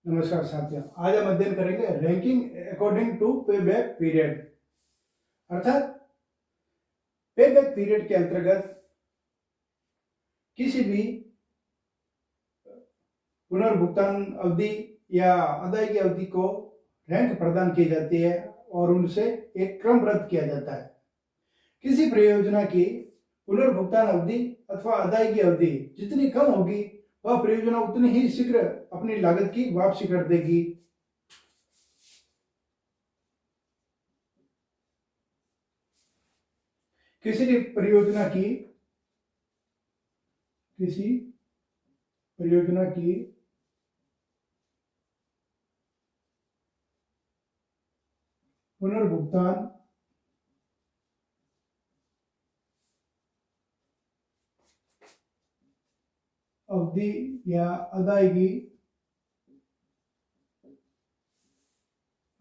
नमस्कार साथियों, आज हम अध्ययन करेंगे ranking according to pay back period. अर्थात पे बैक पीरियड के अंतर्गत किसी भी पुनर्भुगतान अवधि या अदायगी अवधि को रैंक प्रदान की जाती है और उनसे एक क्रमबद्ध किया जाता है। किसी परियोजना की पुनर्भुगतान अवधि अथवा अदायगी अवधि जितनी कम होगी वह परियोजना उतनी ही शीघ्र अपनी लागत की वापसी कर देगी। किसी परियोजना की पुनर्भुगतान अवधि या अदायगी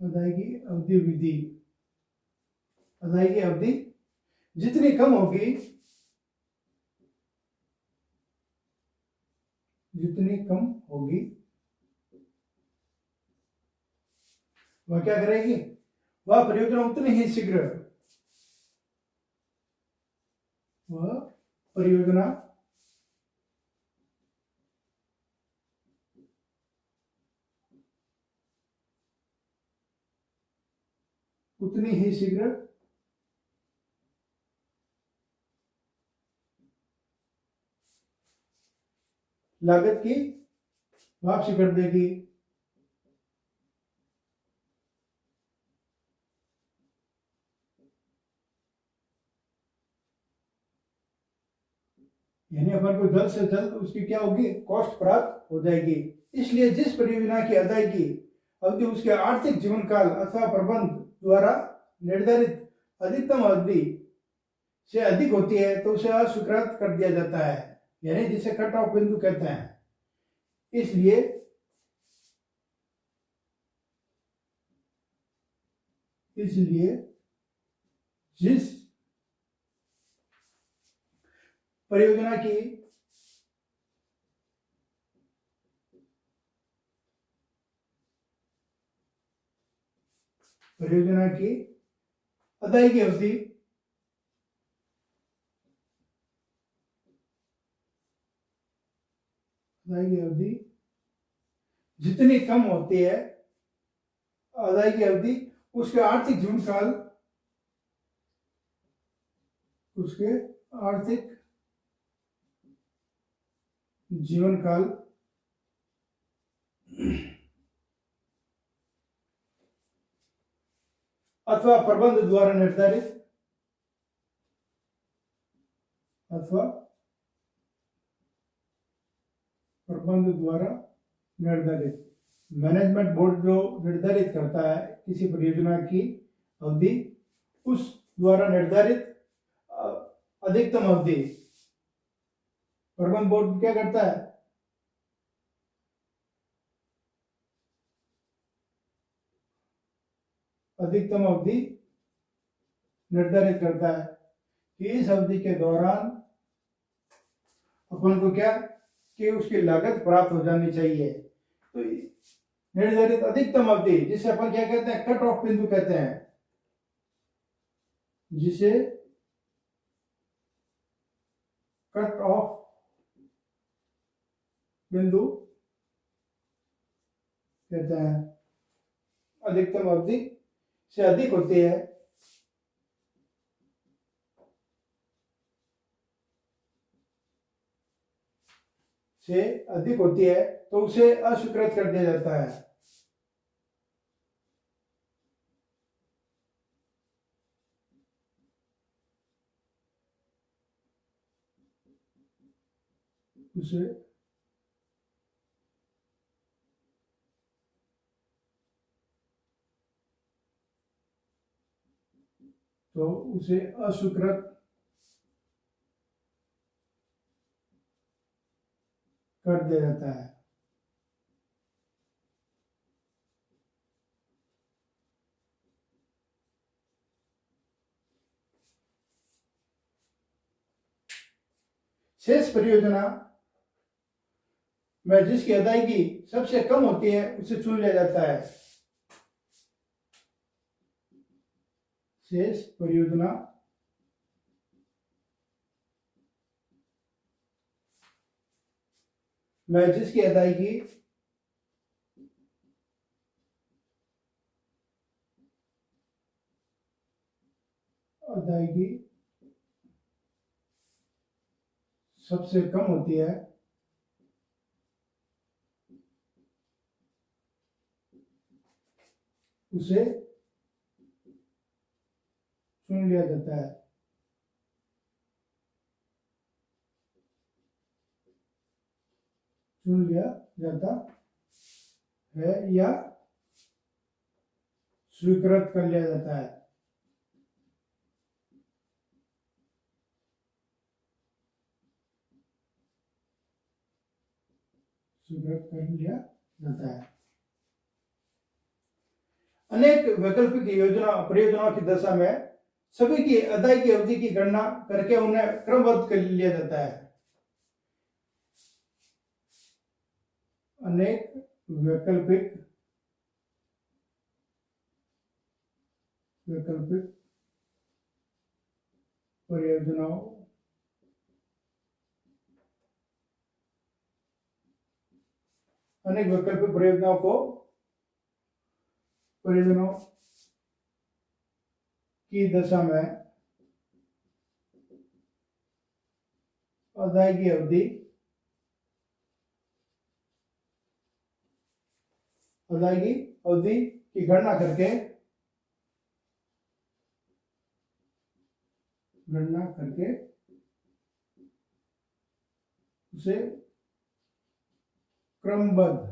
अवधि जितनी कम होगी वह क्या करेगी, वह परियोजना उतनी ही शीघ्र लागत की वापसी कर देगी। यानी अपन को जल्द से जल्द उसकी क्या होगी, कॉस्ट प्राप्त हो जाएगी। इसलिए जिस परियोजना की अदायगी अवधि उसके आर्थिक जीवन काल अथवा प्रबंध द्वारा निर्धारित अधिकतम अवधि से अधिक होती है तो उसे अस्वीकृत कर दिया जाता है, यानी जिसे कट ऑफ बिंदु कहते हैं। इसलिए जिस परियोजना की अदायगी अवधि जितनी कम होती है, अदायगी अवधि उसके आर्थिक जीवन काल अथवा प्रबंध द्वारा निर्धारित मैनेजमेंट बोर्ड जो निर्धारित करता है किसी परियोजना की अवधि, उस द्वारा निर्धारित अधिकतम अवधि प्रबंध बोर्ड क्या करता है, अधिकतम अवधि निर्धारित करता है कि इस अवधि के दौरान अपन को क्या कि उसकी लागत प्राप्त हो जानी चाहिए। तो निर्धारित अधिकतम अवधि जिसे अपन क्या कहते हैं, कट ऑफ बिंदु कहते हैं, जिसे कट ऑफ बिंदु कहते हैं। अधिकतम अवधि से अधिक होती है तो उसे अस्वीकृत कर दिया जाता है। उसे अस्वीकृत कर दिया जाता है। शेष परियोजना में जिसकी अदायगी सबसे कम होती है उसे चुन लिया जाता है। शेष परियोजना में जिसकी अदायगी सबसे कम होती है उसे चुन लिया जाता है। चुन लिया जाता है या स्वीकृत कर लिया जाता है। स्वीकृत कर लिया जाता है। अनेक वैकल्पिक योजना परियोजनाओं की दशा में सभी की अदायगी अवधि की गणना करके उन्हें क्रमबद्ध कर लिया जाता है। अनेक वैकल्पिक परियोजनाओं अनेक वैकल्पिक परियोजनाओं की दशा में अदायगी अवधि की गणना करके उसे क्रमबद्ध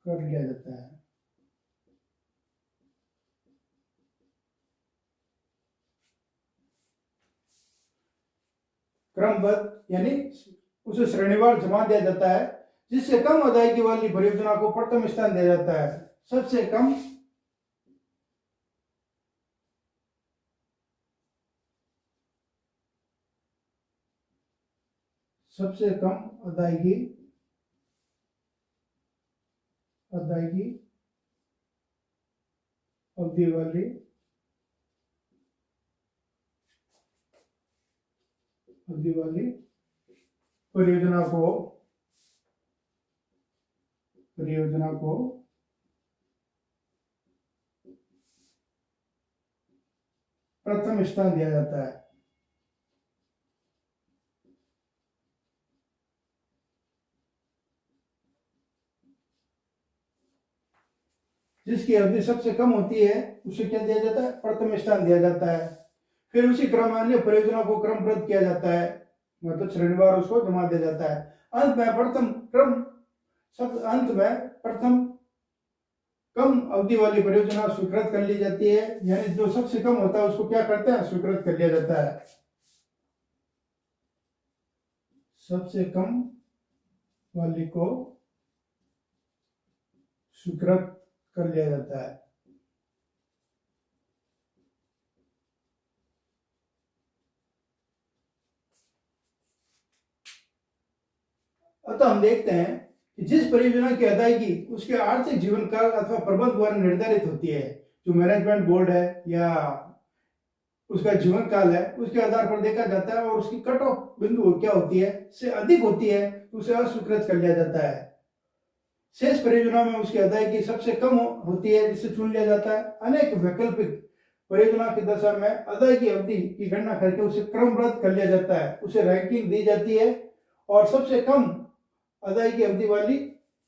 कर लिया जाता है। क्रमबद्ध यानी उसे श्रेणीवार जमा दिया जाता है। जिससे कम अदायगी वाली परियोजना को प्रथम स्थान दिया जाता है। सबसे कम अदायगी अवधि वाली परियोजना को प्रथम स्थान दिया जाता है। जिसकी अवधि सबसे कम होती है उसे क्या दिया जाता है? प्रथम स्थान दिया जाता है। फिर उसी क्रम में अन्य परियोजना को क्रमबद्ध किया जाता है, मतलब श्रेणीवार उसको जमा दिया जाता है। अंत में प्रथम कम अवधि वाली परियोजना स्वीकृत कर ली जाती है। यानी जो सबसे कम होता है उसको क्या करते हैं? स्वीकृत कर लिया जाता है। सबसे कम वाली को स्वीकृत कर लिया जाता है। अतः हम देखते हैं कि जिस परियोजना की अदायगी उसके आर्थिक जीवन काल अथवा प्रबंध द्वारा निर्धारित होती है, जो मैनेजमेंट बोर्ड है या उसका जीवन काल है, उसके आधार पर देखा जाता है और उसकी कट ऑफ बिंदु क्या होती है से अधिक होती है तो उसे अस्वीकृत कर लिया जाता है। शेष परियोजना में उसकी अदायगी सबसे कम होती है जिसे चुन लिया जाता है। अनेक वैकल्पिक परियोजना की दशा में अदायगी अवधि की गणना करके उसे क्रमबद्ध कर लिया जाता है, उसे रैंकिंग दी जाती है और सबसे कम अदायगी अवधि वाली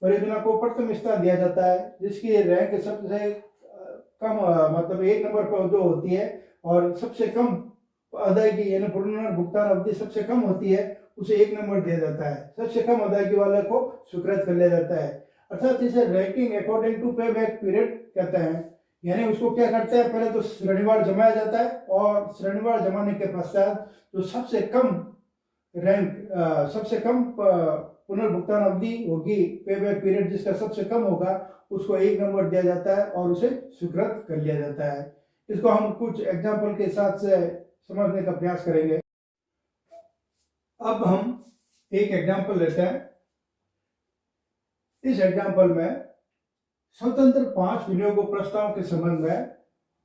परियोजना को प्रथम स्थान दिया जाता है। जिसकी रैंक सबसे कम मतलब 1 नंबर पर जो होती है और सबसे कम अदायगी यानी पुनर्भुगतान अवधि सबसे कम होती है उसे 1 नंबर दिया जाता है। सबसे कम अदायगी वाले को स्वीकृत कर लिया जाता है। अर्थात इसे ranking according to pay back period कहते हैं। यानी उसको क्या करते हैं, पहले तो श्रेणीवार जमाया जाता है और श्रेणीवार जमाने के पश्चात जो सबसे कम रैंक सबसे कम पुनर्भुगतान अवधि होगी, पे बैक पीरियड जिसका सबसे कम होगा उसको 1 नंबर दिया जाता है और उसे स्वीकृत कर लिया जाता है। इसको हम कुछ एग्जाम्पल के साथ से समझने का प्रयास करेंगे। अब हम एक एग्जाम्पल लेते हैं। इस एग्जाम्पल में स्वतंत्र 5 विनियोग प्रस्तावों के संबंध में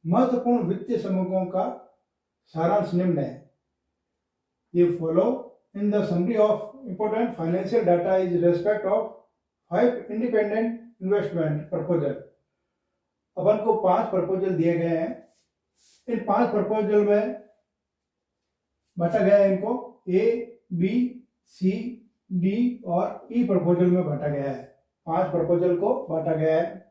महत्वपूर्ण वित्तीय समूहों का सारांश निम्न है। ये follow in the summary of important financial data is respect of 5 independent investment proposal. अपन को 5 प्रपोजल दिए गए हैं। इन 5 प्रपोजल में बांटा गया है, इनको ए, बी, सी, डी और ई प्रपोजल में बांटा गया है। 5 प्रपोजल को बांटा गया है।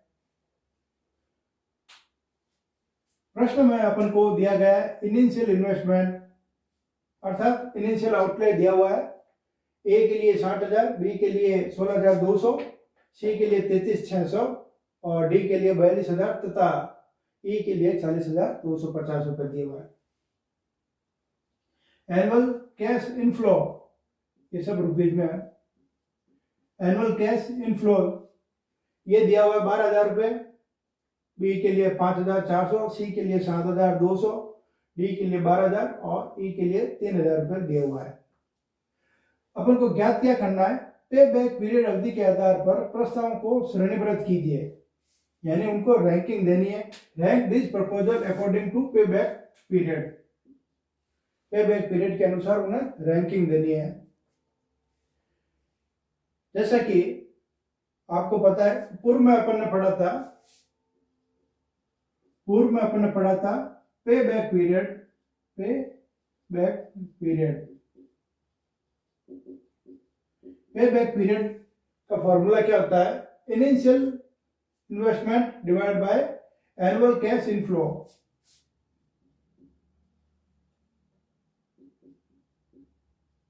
प्रश्न में अपन को दिया गया है इनिशियल इन्वेस्टमेंट, अर्थात इनिशियल आउटले दिया हुआ है। ए के लिए 60,000, बी के लिए 16,200, सी के लिए 33,600 और डी के लिए 42,000 तथा ई के लिए 40,250 रुपए दिए हुआ है। एनुअल कैश इनफ्लो, ये सब रुपीज में है। एनुअल कैश इनफ्लो ये दिया हुआ है 12,000 रुपए, बी के लिए 5,400, सी के लिए 7,200, डी के लिए 12,000 और ई के लिए 3,000 रुपए दिया हुआ है। अपन को ज्ञात क्या करना है, पे बैक पीरियड अवधि के आधार पर प्रस्तावों को श्रेणीबद्ध कीजिए, यानी उनको रैंकिंग देनी है। Rank this proposal according to pay back period, pay back period के अनुसार उन्हें रैंकिंग देनी है। जैसा कि आपको पता है, पूर्व में अपन ने पढ़ा था पे back period, pay back period, pay back period का फॉर्मूला क्या होता है, initial investment divide by annual cash inflow.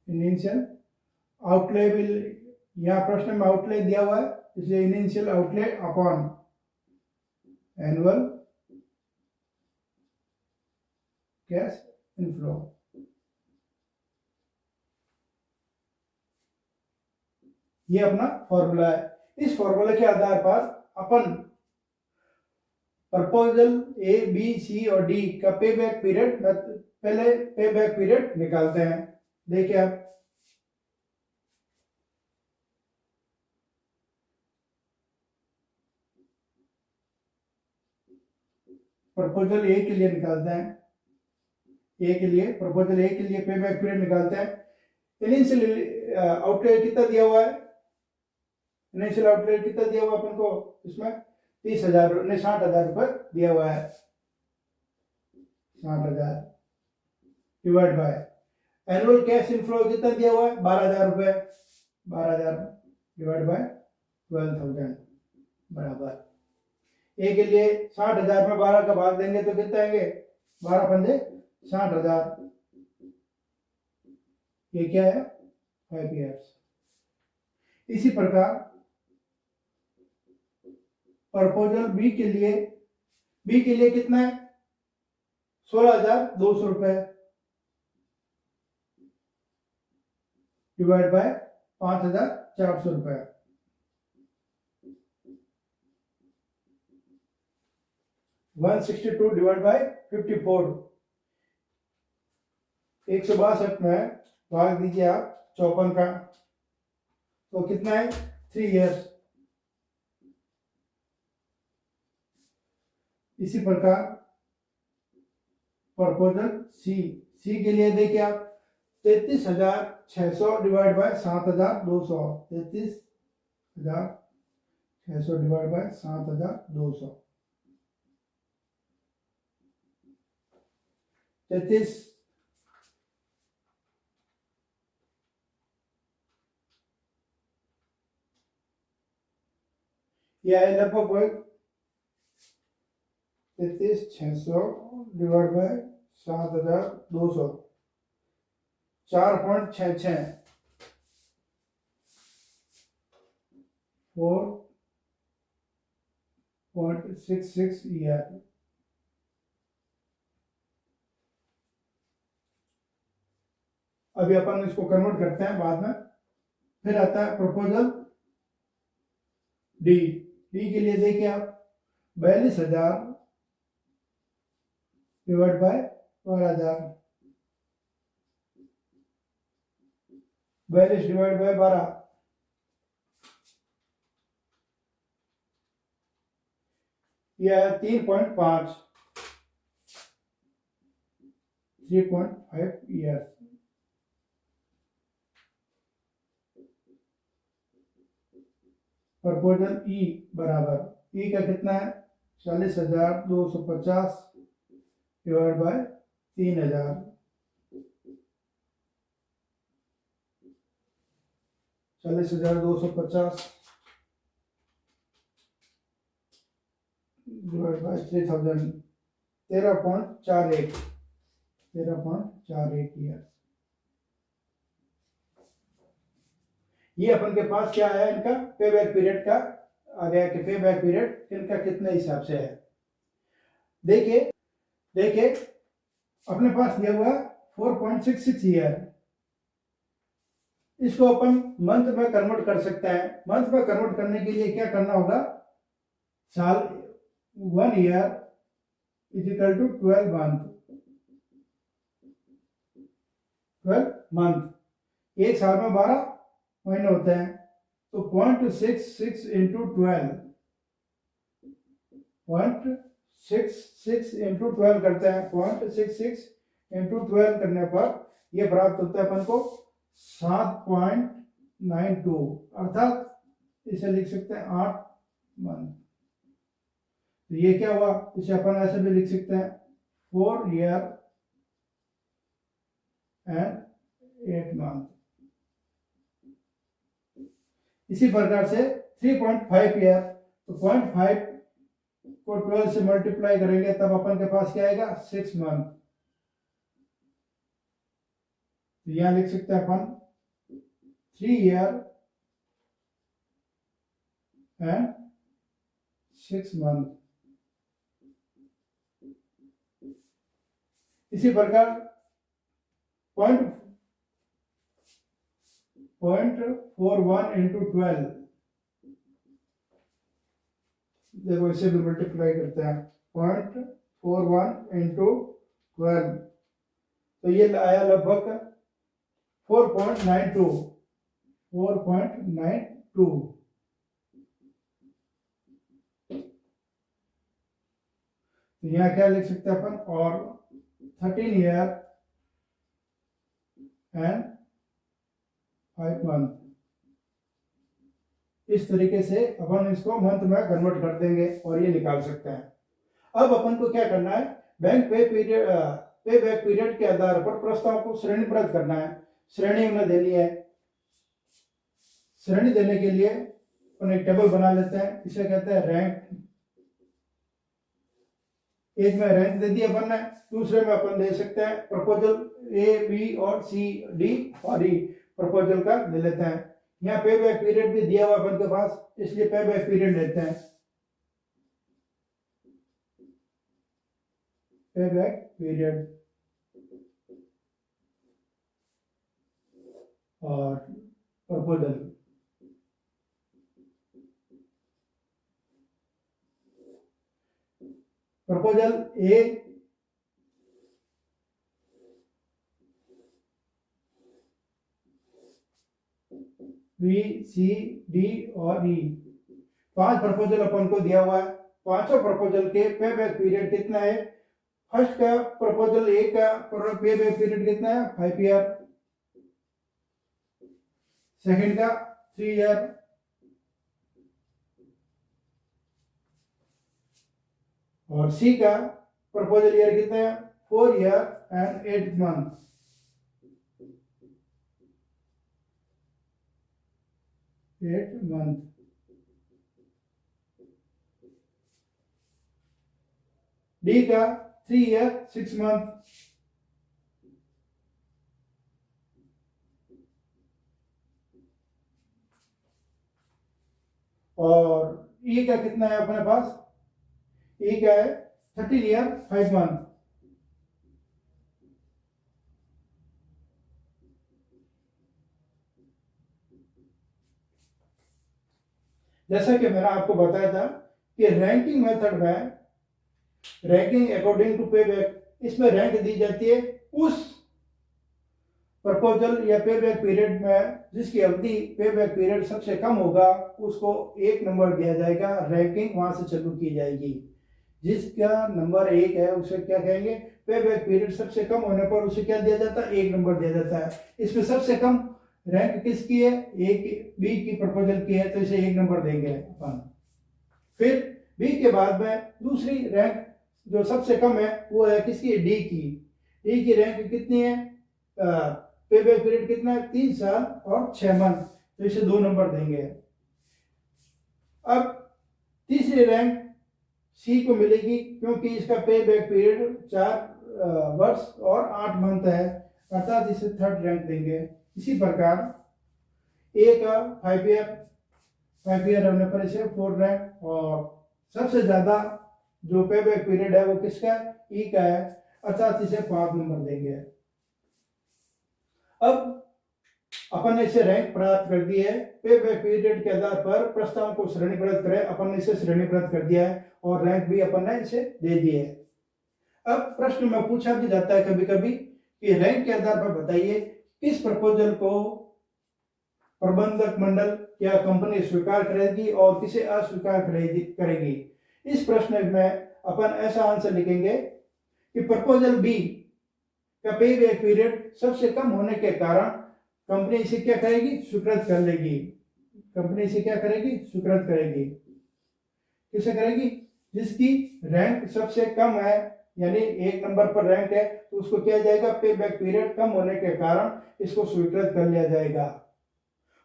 Initial outlay will, यहाँ प्रश्न में आउटले दिया हुआ है, इसलिए initial outlay upon annual cash inflow. ये अपना फॉर्मूला है। इस फॉर्मूले के आधार पर अपन प्रपोजल ए, बी, सी और डी का पे बैक पीरियड, पहले पे बैक पीरियड निकालते हैं। देखिए आप, प्रपोजल ए के लिए निकालते हैं। ए के लिए, प्रपोजल ए के लिए पे बैक पीरियड निकालते हैं। इनिशियल आउटले कितना दिया हुआ है, इनिशियल आउटले कितना दिया हुआ है अपन को, इसमें 30,000 ने 60,000 रुपए दिया हुआ है। 60,000 divide by annual cash inflow कितना दिया हुआ है, 12,000 रुपए। 12,000 डिवाइड बाय 12,000 बराबर, ए के लिए 60,000 में 12 का भाग देंगे तो कितना आएंगे, 12 पंजे 60,000। ये क्या है, 5 ईयर्स। इसी प्रकार प्रपोजल बी के लिए कितना है, 16,200 रुपए डिवाइड बाय 5,400 रुपए। 162 डिवाइड बाय 54, 162 में भाग दीजिए आप 54 का, तो कितना है, 3 ईयर्स। इसी प्रकार प्रपोजल सी के लिए देखिए आप, 33,600 डिवाइड बाय 7,200, 33,600 डिवाइड बाय 7,200, 33 यह है लगभग 33,600 डिवाइड बाय 7,200, 4.66, 4.66 ईयर। अभी अपन इसको कन्वर्ट करते हैं बाद में। फिर आता है प्रपोजल डी के लिए देखिए आप, 42,000 डिवाइड बाय 12,000, 42 डिवाइड बाय 12, यह 3.5 ईयर। प्रपोजल ई बराबर, ई का कितना है 40,250 divide by 3,000, 40,250 divide by 3,000, 13.41 year. ये अपन के पास क्या है, इनका पे बैक पीरियड का आ गया कि पे बैक पीरियड इनका कितने हिसाब से है। देखिए देखिए अपने पास दिया हुआ 4.66 ईयर, इसको अपन मंथ में कन्वर्ट कर सकते हैं। मंथ में कन्वर्ट करने के लिए क्या करना होगा, साल 1 year is equal to 12 month. एक साल में 12 महीने होते हैं, तो 0.66 इंटू 12 करते हैं। 0.66 इंटू 12 करने पर यह प्राप्त होता है अपन को 7.92, अर्थात इसे लिख सकते हैं 8 मंथ। तो ये क्या हुआ, इसे अपन ऐसे भी लिख सकते हैं 4 ईयर एंड 8 मंथ। इसी प्रकार से 3.5 ईयर, तो 0.5 को 12 से मल्टीप्लाई करेंगे तब अपन के पास क्या आएगा 6 मंथ। तो यहां लिख सकते हैं अपन 3 ईयर एंड 6 मंथ। इसी प्रकार 0.41 इंटू 12, देखो इसे भी मल्टीप्लाई करते हैं 0.41 इंटू 12, तो ये आया लगभग 4.92। तो यहाँ क्या लिख सकते हैं अपन, और 13 ईयर एंड 5 मंथ। इस तरीके से अपन इसको मंथ में कन्वर्ट कर देंगे और ये निकाल सकते हैं। अब अपन को क्या करना है, बैंक पे बैक पीरियड के आधार पर प्रस्ताव को श्रेणीबद्ध करना है। श्रेणी उन्हें देनी है। श्रेणी देने के लिए अपन एक टेबल बना लेते हैं, इसे कहते हैं रैंक। एक में रैंक दे दिया अपन ने, दूसरे में अपन दे सकते हैं प्रपोजल ए, बी और सी, डी और ई प्रपोजल का ले लेते हैं। यहाँ पे बैक पीरियड भी दिया हुआ अपन के पास, इसलिए पे बैक पीरियड लेते हैं। पे बैक पीरियड और proposal. Proposal A B, C, D और ई, 5 प्रपोजल अपन को दिया हुआ है। पांचों प्रपोजल के पे बैक पीरियड कितना है, फर्स्ट का प्रपोजल ए का पे बैक पीरियड कितना है 5 ईयर, सेकंड का 3 ईयर, और सी का प्रपोजल ईयर कितना है 4 ईयर एंड 8 मंथ। डी का 3 ईयर 6 मंथ। और ई का कितना है अपने पास, ई का है 13 ईयर 5 मंथ। जैसा कि मैंने आपको बताया था कि रैंकिंग मेथड में, ranking according to pay back, इसमें रैंक दी जाती है उस प्रपोजल या पे बैक पीरियड में जिसकी अवधि पे बैक पीरियड सबसे कम होगा उसको 1 नंबर दिया जाएगा, रैंकिंग वहां से चालू की जाएगी। जिसका नंबर 1 है उसे क्या कहेंगे, पे बैक पीरियड सबसे कम होने पर उसे क्या दिया जाता है, 1 नंबर दिया जाता है। इसमें सबसे कम रैंक किसकी है, ए की, बी की प्रपोजल की है, तो इसे 1 नंबर देंगे अपन। फिर बी के बाद में दूसरी रैंक जो सबसे कम है वो है किसकी, डी की। डी की रैंक कितनी है, पे बैक पीरियड कितना है, 3 साल और 6 मंथ, तो इसे 2 नंबर देंगे। अब तीसरी रैंक सी को मिलेगी क्योंकि इसका पे बैक पीरियड 4 वर्ष और 8 मंथ है, अर्थात इसे 3rd रैंक देंगे। इसी प्रकार ए का 5 ईयर होने पर इसे 4th रैंक, और सबसे ज्यादा जो पे बैक पीरियड है वो किसका है, ई का है, अर्थात इसे 5 नंबर देंगे। अब अपन ने इसे रैंक प्राप्त कर दी है, पे बैक पीरियड के आधार पर प्रस्ताव को श्रेणीबद्ध करें, अपन ने इसे श्रेणीबद्ध कर दिया है और रैंक भी अपन ने इसे दे दी है। अब प्रश्न में पूछा भी जाता है कभी कभी कि रैंक के आधार पर बताइए किस प्रपोजल को प्रबंधक मंडल या कंपनी स्वीकार करेगी और किसे अस्वीकार करेगी। इस प्रश्न में अपन ऐसा आंसर लिखेंगे कि प्रपोजल बी का पे बैक पीरियड सबसे कम होने के कारण कंपनी इसे क्या करेगी, स्वीकृत कर लेगी। कंपनी इसे क्या करेगी, स्वीकृत करेगी। किसे करेगी, जिसकी रैंक सबसे कम है, यानी 1 नंबर पर रैंक है, तो उसको किया जाएगा पे बैक पीरियड कम होने के कारण इसको स्वीकृत कर लिया जाएगा।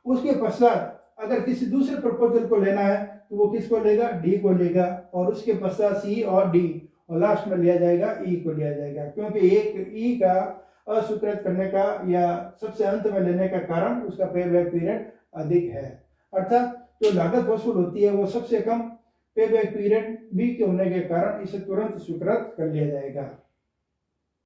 उसके पश्चात अगर किसी दूसरे प्रपोजल को लेना है तो वो किसको लेगा, डी को लेगा, और उसके पश्चात सी और डी, और लास्ट में लिया जाएगा ई को लिया जाएगा, क्योंकि एक ई का अस्वीकृत करने का या सबसे अंत में लेने का कारण उसका पे बैक पीरियड अधिक है, अर्थात जो लागत वसूल होती है वो सबसे कम पे बैक पीरियड बी के होने के कारण इसे तुरंत स्वीकृत कर लिया जाएगा।